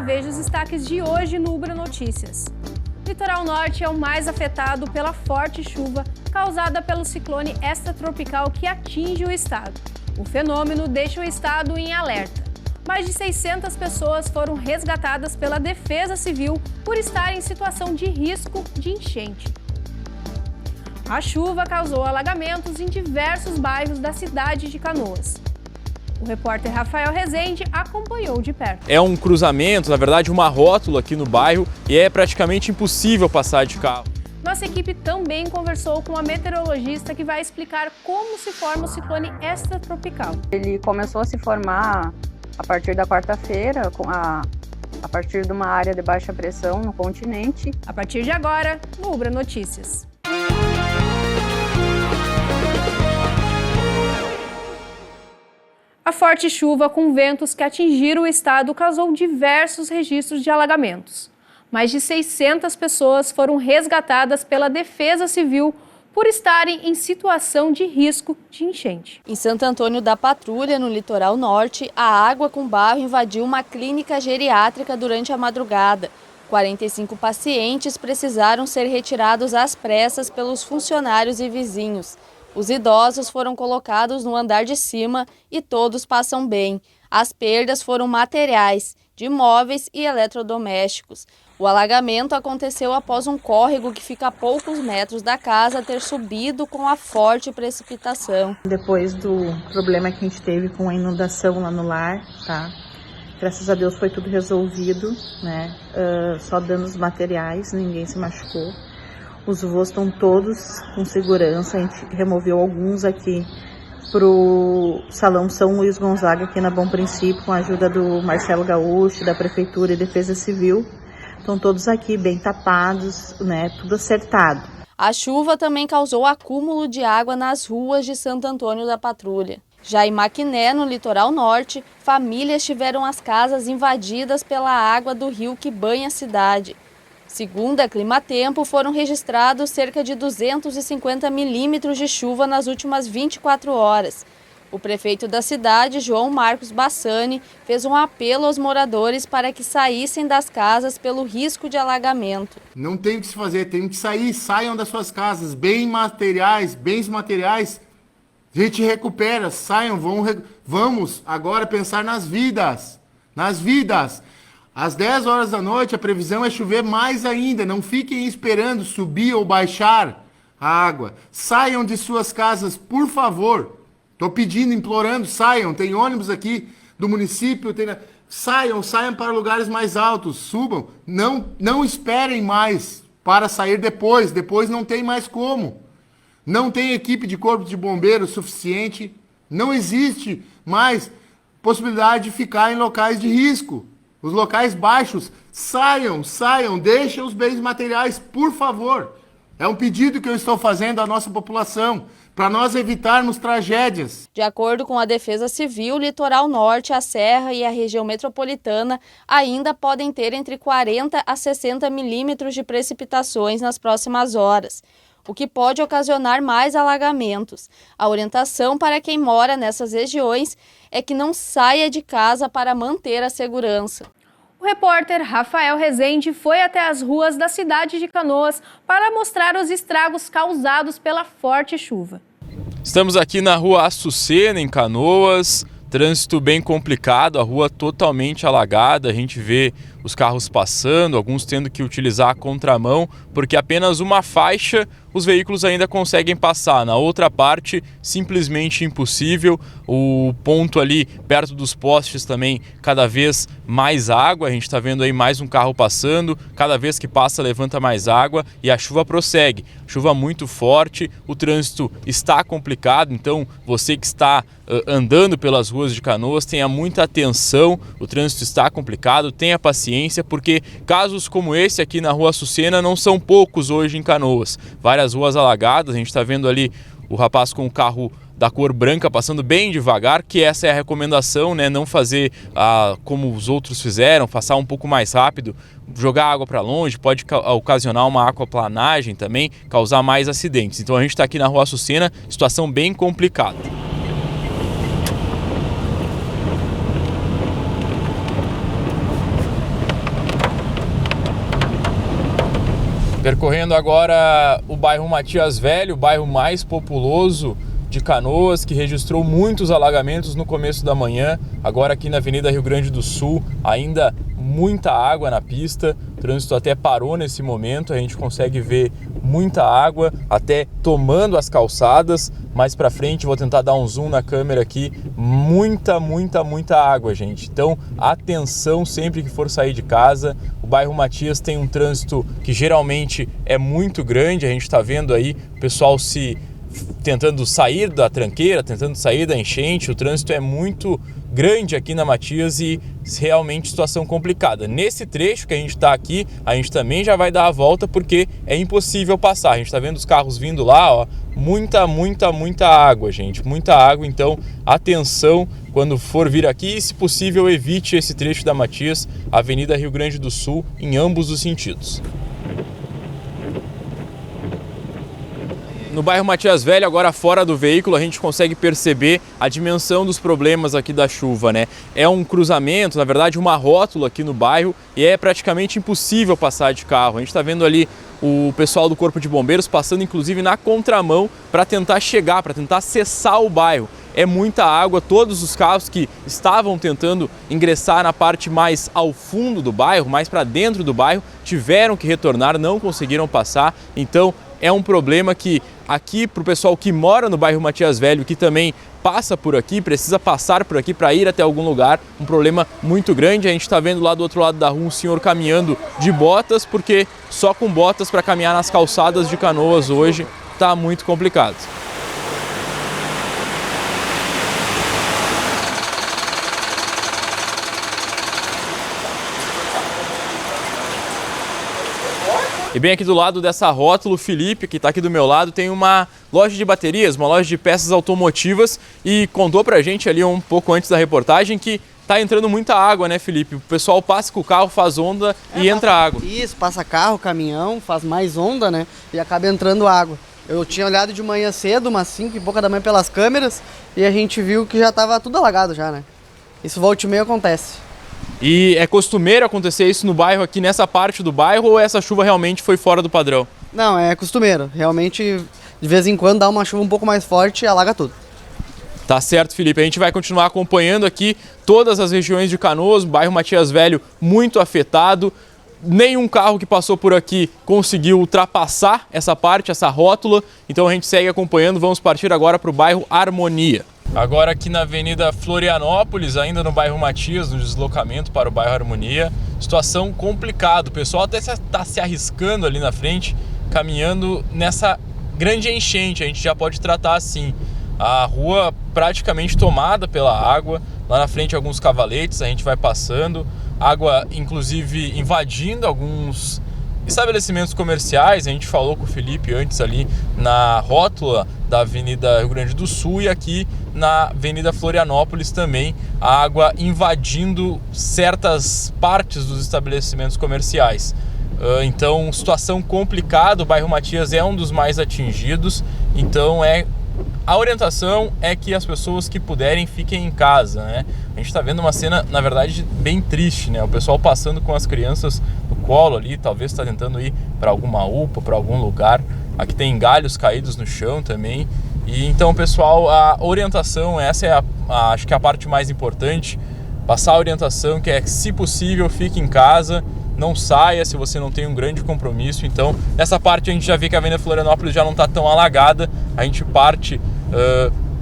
veja os destaques de hoje no Ubra Notícias. O litoral norte é o mais afetado pela forte chuva causada pelo ciclone extratropical que atinge o estado. O fenômeno deixa o estado em alerta. Mais de 600 pessoas foram resgatadas pela Defesa Civil por estarem em situação de risco de enchente. A chuva causou alagamentos em diversos bairros da cidade de Canoas. O repórter Rafael Rezende acompanhou de perto. É um cruzamento, na verdade uma rótula aqui no bairro e é praticamente impossível passar de carro. Nossa equipe também conversou com a meteorologista que vai explicar como se forma o ciclone extratropical. Ele começou a se formar a partir da quarta-feira, a partir de uma área de baixa pressão no continente. A partir de agora, no Ubra Notícias. A forte chuva com ventos que atingiram o estado causou diversos registros de alagamentos. Mais de 600 pessoas foram resgatadas pela Defesa Civil por estarem em situação de risco de enchente. Em Santo Antônio da Patrulha, no litoral norte, a água com barro invadiu uma clínica geriátrica durante a madrugada. 45 pacientes precisaram ser retirados às pressas pelos funcionários e vizinhos. Os idosos foram colocados no andar de cima e todos passam bem. As perdas foram materiais, de móveis e eletrodomésticos. O alagamento aconteceu após um córrego que fica a poucos metros da casa ter subido com a forte precipitação. Depois do problema que a gente teve com a inundação lá no lar, tá? Graças a Deus foi tudo resolvido, né? Só danos materiais, ninguém se machucou. Os voos estão todos com segurança, a gente removeu alguns aqui para o Salão São Luís Gonzaga, aqui na Bom Princípio, com a ajuda do Marcelo Gaúcho, da Prefeitura e Defesa Civil. Estão todos aqui bem tapados, né, tudo acertado. A chuva também causou acúmulo de água nas ruas de Santo Antônio da Patrulha. Já em Maquiné, no litoral norte, famílias tiveram as casas invadidas pela água do rio que banha a cidade. Segundo a Climatempo, foram registrados cerca de 250 milímetros de chuva nas últimas 24 horas. O prefeito da cidade, João Marcos Bassani, fez um apelo aos moradores para que saíssem das casas pelo risco de alagamento. Não tem o que se fazer, tem que sair, saiam das suas casas, bens materiais, a gente recupera, saiam, vamos agora pensar nas vidas. Às 10 horas da noite a previsão é chover mais ainda, não fiquem esperando subir ou baixar a água. Saiam de suas casas, por favor. Estou pedindo, implorando, saiam, tem ônibus aqui do município, saiam para lugares mais altos, subam. Não esperem mais para sair depois não tem mais como. Não tem equipe de corpo de bombeiros suficiente, não existe mais possibilidade de ficar em locais de risco. Os locais baixos, saiam, deixem os bens materiais, por favor. É um pedido que eu estou fazendo à nossa população, para nós evitarmos tragédias. De acordo com a Defesa Civil, o litoral norte, a Serra e a região metropolitana ainda podem ter entre 40 a 60 milímetros de precipitações nas próximas horas, o que pode ocasionar mais alagamentos. A orientação para quem mora nessas regiões é que não saia de casa para manter a segurança. O repórter Rafael Rezende foi até as ruas da cidade de Canoas para mostrar os estragos causados pela forte chuva. Estamos aqui na rua Açucena, em Canoas. Trânsito bem complicado, a rua totalmente alagada, a gente vê os carros passando, alguns tendo que utilizar a contramão, porque apenas uma faixa os veículos ainda conseguem passar. Na outra parte, simplesmente impossível. O ponto ali perto dos postes também, cada vez mais água. A gente está vendo aí mais um carro passando. Cada vez que passa, levanta mais água e a chuva prossegue. Chuva muito forte, o trânsito está complicado. Então, você que está andando pelas ruas de Canoas, tenha muita atenção. O trânsito está complicado, tenha paciência, porque casos como esse aqui na rua Açucena não são poucos hoje em Canoas. Várias ruas alagadas, a gente está vendo ali o rapaz com o carro da cor branca passando bem devagar, que essa é a recomendação, né? Não fazer como os outros fizeram, passar um pouco mais rápido, jogar água para longe, pode ocasionar uma aquaplanagem também, causar mais acidentes. Então a gente está aqui na rua Açucena, situação bem complicada. Percorrendo agora o bairro Matias Velho, o bairro mais populoso de Canoas, que registrou muitos alagamentos no começo da manhã. Agora aqui na Avenida Rio Grande do Sul, ainda muita água na pista. O trânsito até parou nesse momento, a gente consegue ver muita água até tomando as calçadas. Mais para frente, vou tentar dar um zoom na câmera aqui. Muita água, gente. Então, atenção sempre que for sair de casa. O bairro Matias tem um trânsito que geralmente é muito grande. A gente está vendo aí o pessoal tentando sair da tranqueira, tentando sair da enchente. O trânsito é muito grande aqui na Matias e realmente situação complicada. Nesse trecho que a gente está aqui, a gente também já vai dar a volta porque é impossível passar. A gente está vendo os carros vindo lá, ó, muita água, gente, muita água. Então, atenção quando for vir aqui e, se possível, evite esse trecho da Matias, Avenida Rio Grande do Sul, em ambos os sentidos. No bairro Matias Velho, agora fora do veículo, a gente consegue perceber a dimensão dos problemas aqui da chuva, né? É um cruzamento, na verdade uma rótula aqui no bairro, e é praticamente impossível passar de carro. A gente está vendo ali o pessoal do Corpo de Bombeiros passando inclusive na contramão para tentar chegar, para tentar acessar o bairro. É muita água, todos os carros que estavam tentando ingressar na parte mais ao fundo do bairro, mais para dentro do bairro, tiveram que retornar, não conseguiram passar. Então é um problema que aqui para o pessoal que mora no bairro Matias Velho, que também passa por aqui, precisa passar por aqui para ir até algum lugar, um problema muito grande. A gente está vendo lá do outro lado da rua um senhor caminhando de botas, porque só com botas para caminhar nas calçadas de Canoas hoje está muito complicado. E bem aqui do lado dessa rótula, o Felipe, que está aqui do meu lado, tem uma loja de baterias, uma loja de peças automotivas, e contou pra gente ali um pouco antes da reportagem que tá entrando muita água, né, Felipe? O pessoal passa com o carro, faz onda e entra água. Isso, passa carro, caminhão, faz mais onda, né, e acaba entrando água. Eu tinha olhado de manhã cedo, umas 5 e pouca da manhã pelas câmeras, e a gente viu que já tava tudo alagado já, né. Isso volta e meia acontece. E é costumeiro acontecer isso no bairro, aqui nessa parte do bairro, ou essa chuva realmente foi fora do padrão? Não, é costumeiro. Realmente, de vez em quando dá uma chuva um pouco mais forte e alaga tudo. Tá certo, Felipe. A gente vai continuar acompanhando aqui todas as regiões de Canoas, o bairro Matias Velho muito afetado. Nenhum carro que passou por aqui conseguiu ultrapassar essa parte, essa rótula. Então a gente segue acompanhando. Vamos partir agora para o bairro Harmonia. Agora aqui na Avenida Florianópolis, ainda no bairro Matias, no deslocamento para o bairro Harmonia. Situação complicada. O pessoal até está se arriscando ali na frente, caminhando nessa grande enchente. A gente já pode tratar assim. A rua praticamente tomada pela água. Lá na frente alguns cavaletes, a gente vai passando. Água, inclusive, invadindo alguns estabelecimentos comerciais. A gente falou com o Felipe antes ali na rótula da Avenida Rio Grande do Sul e aqui na Avenida Florianópolis também, a água invadindo certas partes dos estabelecimentos comerciais. Então, situação complicada. O bairro Matias é um dos mais atingidos, então a orientação é que as pessoas que puderem fiquem em casa, né? A gente está vendo uma cena, na verdade, bem triste, né? O pessoal passando com as crianças no colo ali, talvez está tentando ir para alguma UPA, para algum lugar. Aqui tem galhos caídos no chão também. E então, pessoal, a orientação, essa é acho que a parte mais importante, passar a orientação que é que, se possível, fique em casa, não saia se você não tem um grande compromisso. Então, nessa parte a gente já vê que a Avenida Florianópolis já não está tão alagada. A gente parte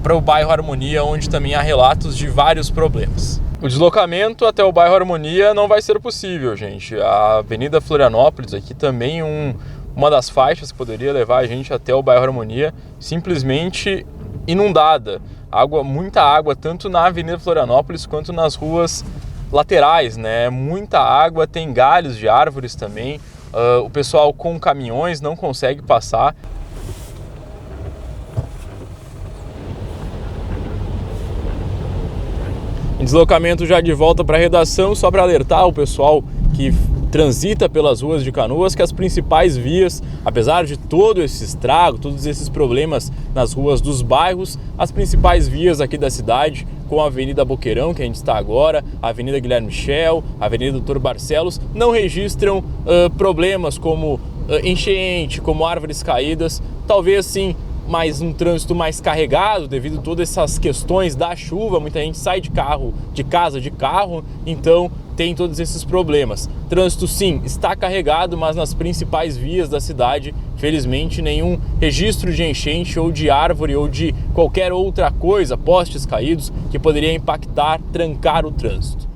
para o bairro Harmonia, onde também há relatos de vários problemas. O deslocamento até o bairro Harmonia não vai ser possível, gente. A Avenida Florianópolis aqui também uma das faixas que poderia levar a gente até o bairro Harmonia, simplesmente inundada. Muita água, tanto na Avenida Florianópolis quanto nas ruas laterais, né? Muita água, tem galhos de árvores também. O pessoal com caminhões não consegue passar. Em deslocamento já de volta para a redação, só para alertar o pessoal que transita pelas ruas de Canoas que as principais vias, apesar de todo esse estrago, todos esses problemas nas ruas dos bairros, as principais vias aqui da cidade, com a Avenida Boqueirão, que a gente está agora, a Avenida Guilherme Michel, a Avenida Doutor Barcelos, não registram problemas como enchente, como árvores caídas, talvez sim um trânsito mais carregado devido a todas essas questões da chuva. Muita gente sai de casa de carro, então tem todos esses problemas. Trânsito sim está carregado, mas nas principais vias da cidade, felizmente nenhum registro de enchente ou de árvore ou de qualquer outra coisa, postes caídos, que poderia impactar, trancar o trânsito.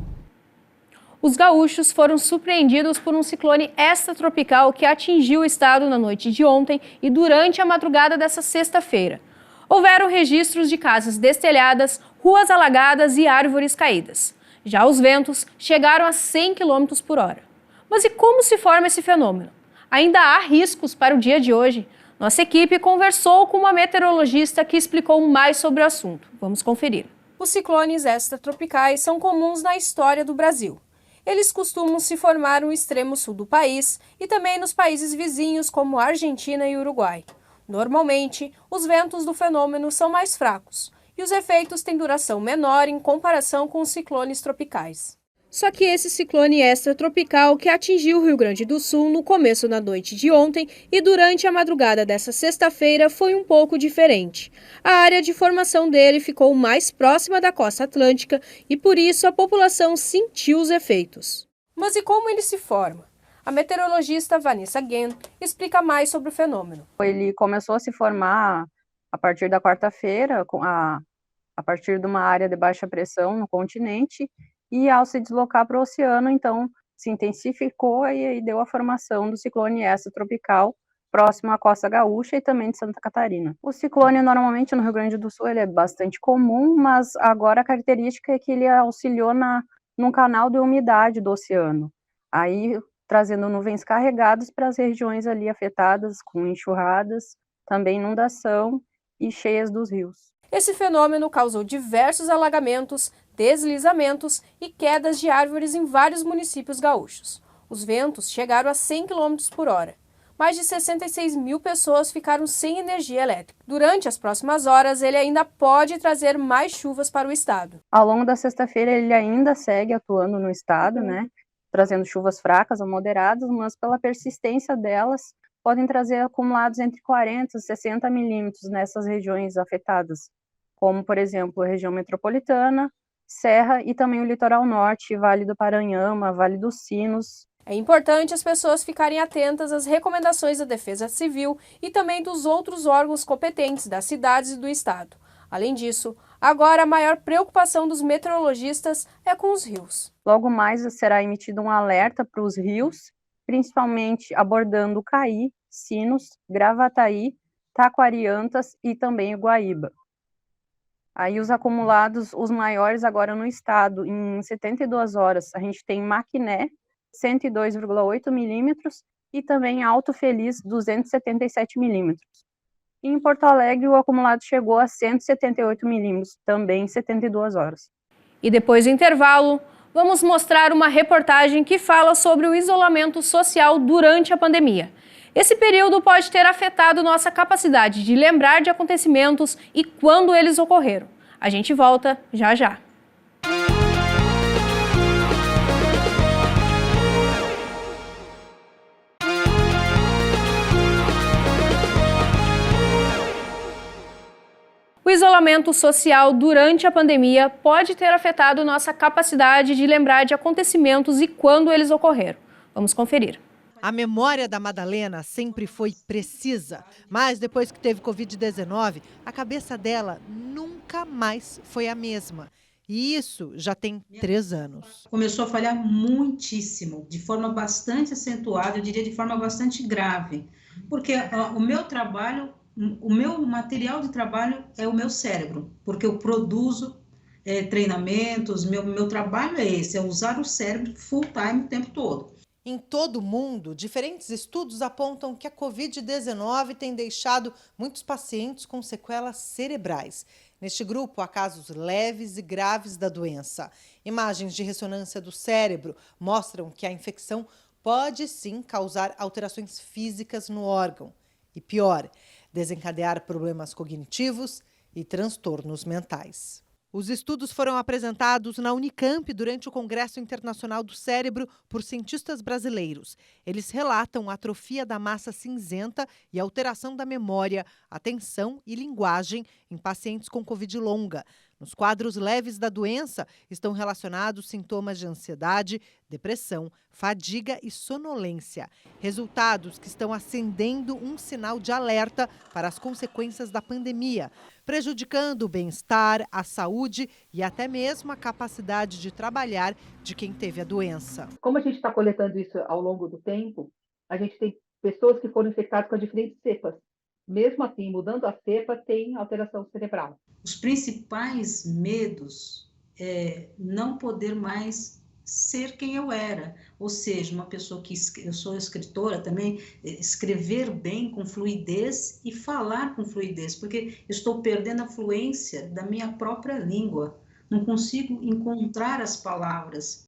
Os gaúchos foram surpreendidos por um ciclone extratropical que atingiu o estado na noite de ontem e durante a madrugada dessa sexta-feira. Houveram registros de casas destelhadas, ruas alagadas e árvores caídas. Já os ventos chegaram a 100 km por hora. Mas e como se forma esse fenômeno? Ainda há riscos para o dia de hoje? Nossa equipe conversou com uma meteorologista que explicou mais sobre o assunto. Vamos conferir. Os ciclones extratropicais são comuns na história do Brasil. Eles costumam se formar no extremo sul do país e também nos países vizinhos como Argentina e Uruguai. Normalmente, os ventos do fenômeno são mais fracos e os efeitos têm duração menor em comparação com os ciclones tropicais. Só que esse ciclone extratropical que atingiu o Rio Grande do Sul no começo da noite de ontem e durante a madrugada dessa sexta-feira foi um pouco diferente. A área de formação dele ficou mais próxima da costa atlântica e por isso a população sentiu os efeitos. Mas e como ele se forma? A meteorologista Vanessa Guehn explica mais sobre o fenômeno. Ele começou a se formar a partir da quarta-feira, a partir de uma área de baixa pressão no continente, e ao se deslocar para o oceano, então, se intensificou e deu a formação do ciclone extratropical próximo à costa gaúcha e também de Santa Catarina. O ciclone, normalmente, no Rio Grande do Sul, ele é bastante comum, mas agora a característica é que ele auxiliou num canal de umidade do oceano, aí trazendo nuvens carregadas para as regiões ali afetadas, com enxurradas, também inundação e cheias dos rios. Esse fenômeno causou diversos alagamentos, deslizamentos e quedas de árvores em vários municípios gaúchos. Os ventos chegaram a 100 km por hora. Mais de 66 mil pessoas ficaram sem energia elétrica. Durante as próximas horas, ele ainda pode trazer mais chuvas para o estado. Ao longo da sexta-feira, ele ainda segue atuando no estado, trazendo chuvas fracas ou moderadas, mas pela persistência delas, podem trazer acumulados entre 40 e 60 milímetros nessas regiões afetadas, como, por exemplo, a região metropolitana, Serra e também o litoral norte, Vale do Paranhama, Vale dos Sinos. É importante as pessoas ficarem atentas às recomendações da Defesa Civil e também dos outros órgãos competentes das cidades e do estado. Além disso, agora a maior preocupação dos meteorologistas é com os rios. Logo mais será emitido um alerta para os rios, principalmente abordando o Caí, Sinos, Gravataí, Taquariantas e também o Guaíba. Aí os acumulados, os maiores agora no estado, em 72 horas, a gente tem Maquiné, 102,8 milímetros, e também Alto Feliz, 277 milímetros. E em Porto Alegre, o acumulado chegou a 178 milímetros, também em 72 horas. E depois do intervalo, vamos mostrar uma reportagem que fala sobre o isolamento social durante a pandemia. Esse período pode ter afetado nossa capacidade de lembrar de acontecimentos e quando eles ocorreram. A gente volta já já. O isolamento social durante a pandemia pode ter afetado nossa capacidade de lembrar de acontecimentos e quando eles ocorreram. Vamos conferir. A memória da Madalena sempre foi precisa, mas depois que teve Covid-19, a cabeça dela nunca mais foi a mesma. E isso já tem 3 anos. Começou a falhar muitíssimo, de forma bastante acentuada, eu diria de forma bastante grave. Porque o meu trabalho, o meu material de trabalho é o meu cérebro, porque eu produzo treinamentos, meu trabalho é esse, é usar o cérebro full time o tempo todo. Em todo o mundo, diferentes estudos apontam que a Covid-19 tem deixado muitos pacientes com sequelas cerebrais. Neste grupo, há casos leves e graves da doença. Imagens de ressonância do cérebro mostram que a infecção pode sim causar alterações físicas no órgão. E pior, desencadear problemas cognitivos e transtornos mentais. Os estudos foram apresentados na Unicamp durante o Congresso Internacional do Cérebro por cientistas brasileiros. Eles relatam a atrofia da massa cinzenta e alteração da memória, atenção e linguagem em pacientes com Covid longa. Nos quadros leves da doença estão relacionados sintomas de ansiedade, depressão, fadiga e sonolência. Resultados que estão acendendo um sinal de alerta para as consequências da pandemia, prejudicando o bem-estar, a saúde e até mesmo a capacidade de trabalhar de quem teve a doença. Como a gente está coletando isso ao longo do tempo, a gente tem pessoas que foram infectadas com diferentes cepas. Mesmo assim, mudando a cepa, tem alteração cerebral. Os principais medos é não poder mais ser quem eu era, ou seja, uma pessoa que eu sou escritora também, escrever bem com fluidez e falar com fluidez, porque eu estou perdendo a fluência da minha própria língua, não consigo encontrar as palavras.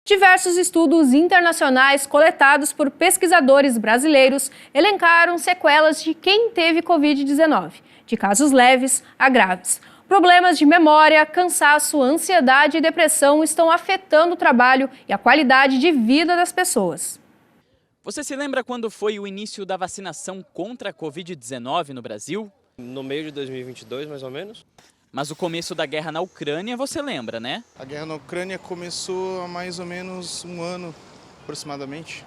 Diversos estudos internacionais coletados por pesquisadores brasileiros elencaram sequelas de quem teve Covid-19, de casos leves a graves. Problemas de memória, cansaço, ansiedade e depressão estão afetando o trabalho e a qualidade de vida das pessoas. Você se lembra quando foi o início da vacinação contra a Covid-19 no Brasil? No meio de 2022, mais ou menos. Mas o começo da guerra na Ucrânia você lembra, né? A guerra na Ucrânia começou há mais ou menos um ano, aproximadamente.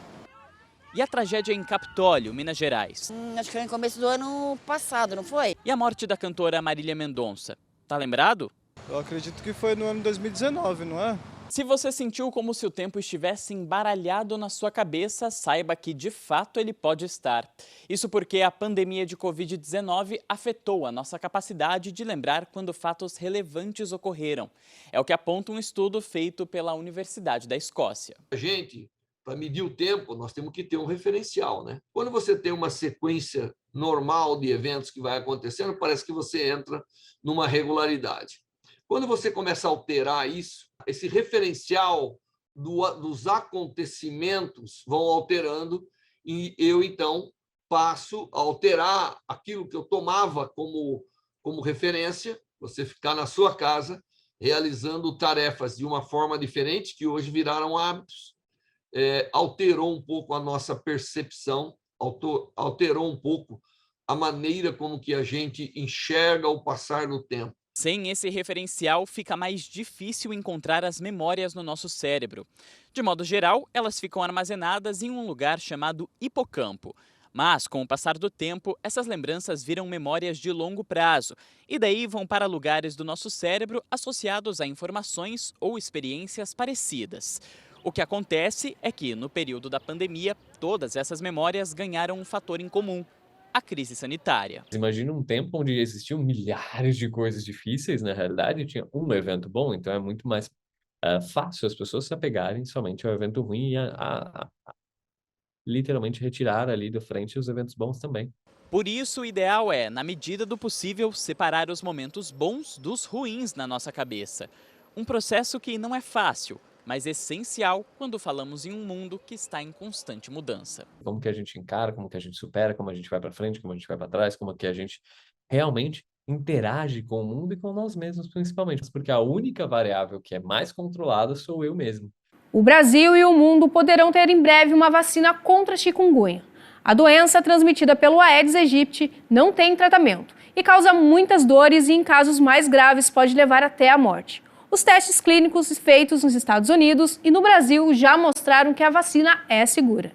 E a tragédia em Capitólio, Minas Gerais? Acho que foi no começo do ano passado, não foi? E a morte da cantora Marília Mendonça? Tá lembrado? Eu acredito que foi no ano 2019, não é? Se você sentiu como se o tempo estivesse embaralhado na sua cabeça, saiba que de fato ele pode estar. Isso porque a pandemia de Covid-19 afetou a nossa capacidade de lembrar quando fatos relevantes ocorreram. É o que aponta um estudo feito pela Universidade da Escócia. A gente, para medir o tempo, nós temos que ter um referencial, né? Quando você tem uma sequência normal de eventos que vai acontecendo, parece que você entra numa regularidade. Quando você começa a alterar isso, esse referencial dos acontecimentos vão alterando e eu, então, passo a alterar aquilo que eu tomava como referência, você ficar na sua casa realizando tarefas de uma forma diferente, que hoje viraram hábitos, alterou um pouco a nossa percepção, alterou um pouco a maneira como que a gente enxerga o passar do tempo. Sem esse referencial, fica mais difícil encontrar as memórias no nosso cérebro. De modo geral, elas ficam armazenadas em um lugar chamado hipocampo. Mas, com o passar do tempo, essas lembranças viram memórias de longo prazo e daí vão para lugares do nosso cérebro associados a informações ou experiências parecidas. O que acontece é que, no período da pandemia, todas essas memórias ganharam um fator em comum: a crise sanitária. Imagina um tempo onde existiam milhares de coisas difíceis, na realidade, tinha um evento bom, então é muito mais fácil as pessoas se apegarem somente ao evento ruim e literalmente retirar ali da frente os eventos bons também. Por isso, o ideal é, na medida do possível, separar os momentos bons dos ruins na nossa cabeça. Um processo que não é fácil, mas essencial quando falamos em um mundo que está em constante mudança. Como que a gente encara, como que a gente supera, como a gente vai para frente, como a gente vai para trás, como que a gente realmente interage com o mundo e com nós mesmos, principalmente, porque a única variável que é mais controlada sou eu mesmo. O Brasil e o mundo poderão ter em breve uma vacina contra a chikungunya. A doença transmitida pelo Aedes aegypti não tem tratamento e causa muitas dores e, em casos mais graves, pode levar até a morte. Os testes clínicos feitos nos Estados Unidos e no Brasil já mostraram que a vacina é segura.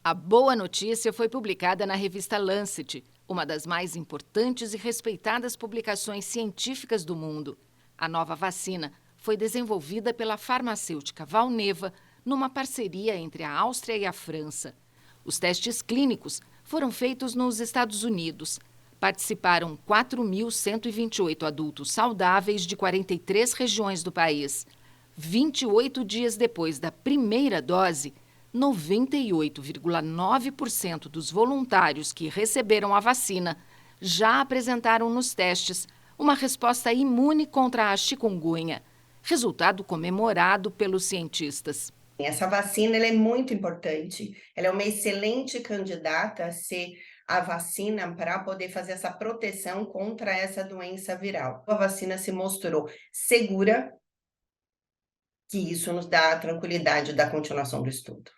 A boa notícia foi publicada na revista Lancet, uma das mais importantes e respeitadas publicações científicas do mundo. A nova vacina foi desenvolvida pela farmacêutica Valneva numa parceria entre a Áustria e a França. Os testes clínicos foram feitos nos Estados Unidos. Participaram 4.128 adultos saudáveis de 43 regiões do país. 28 dias depois da primeira dose, 98,9% dos voluntários que receberam a vacina já apresentaram nos testes uma resposta imune contra a chikungunya, resultado comemorado pelos cientistas. Essa vacina ela é muito importante, ela é uma excelente candidata a ser a vacina para poder fazer essa proteção contra essa doença viral. A vacina se mostrou segura, que isso nos dá a tranquilidade da continuação do estudo.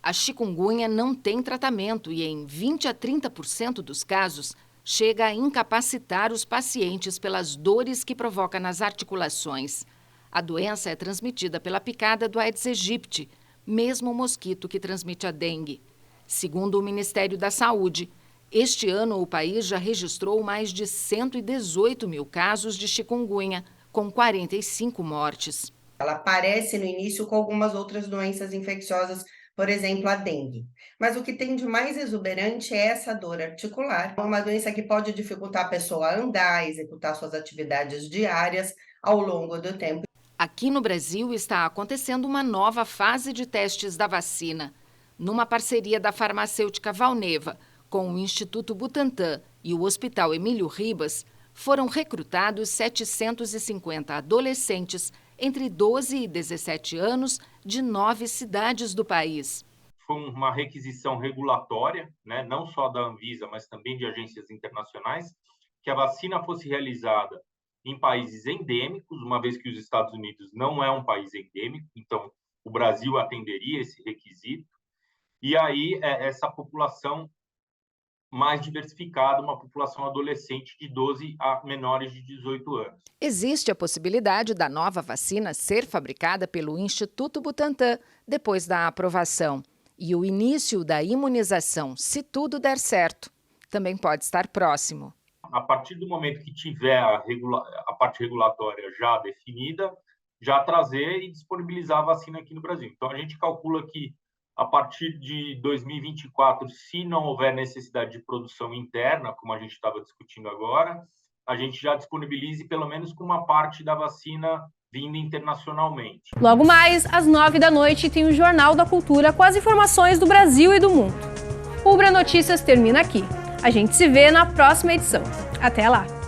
A chikungunya não tem tratamento e em 20 a 30% dos casos chega a incapacitar os pacientes pelas dores que provoca nas articulações. A doença é transmitida pela picada do Aedes aegypti, mesmo mosquito que transmite a dengue. Segundo o Ministério da Saúde, este ano o país já registrou mais de 118 mil casos de chikungunya, com 45 mortes. Ela aparece no início com algumas outras doenças infecciosas, por exemplo, a dengue. Mas o que tem de mais exuberante é essa dor articular. É uma doença que pode dificultar a pessoa a andar, executar suas atividades diárias ao longo do tempo. Aqui no Brasil está acontecendo uma nova fase de testes da vacina. Numa parceria da farmacêutica Valneva com o Instituto Butantan e o Hospital Emílio Ribas, foram recrutados 750 adolescentes entre 12 e 17 anos de 9 cidades do país. Foi uma requisição regulatória, né, não só da Anvisa, mas também de agências internacionais, que a vacina fosse realizada em países endêmicos, uma vez que os Estados Unidos não é um país endêmico, então o Brasil atenderia esse requisito. E aí essa população mais diversificada, uma população adolescente de 12 a menores de 18 anos. Existe a possibilidade da nova vacina ser fabricada pelo Instituto Butantan depois da aprovação. E o início da imunização, se tudo der certo, também pode estar próximo. A partir do momento que tiver a parte regulatória já definida, já trazer e disponibilizar a vacina aqui no Brasil. Então, a gente calcula que a partir de 2024, se não houver necessidade de produção interna, como a gente estava discutindo agora, a gente já disponibilize pelo menos com uma parte da vacina vinda internacionalmente. Logo mais, às 9 da noite, tem o Jornal da Cultura com as informações do Brasil e do mundo. O Ubra Notícias termina aqui. A gente se vê na próxima edição. Até lá!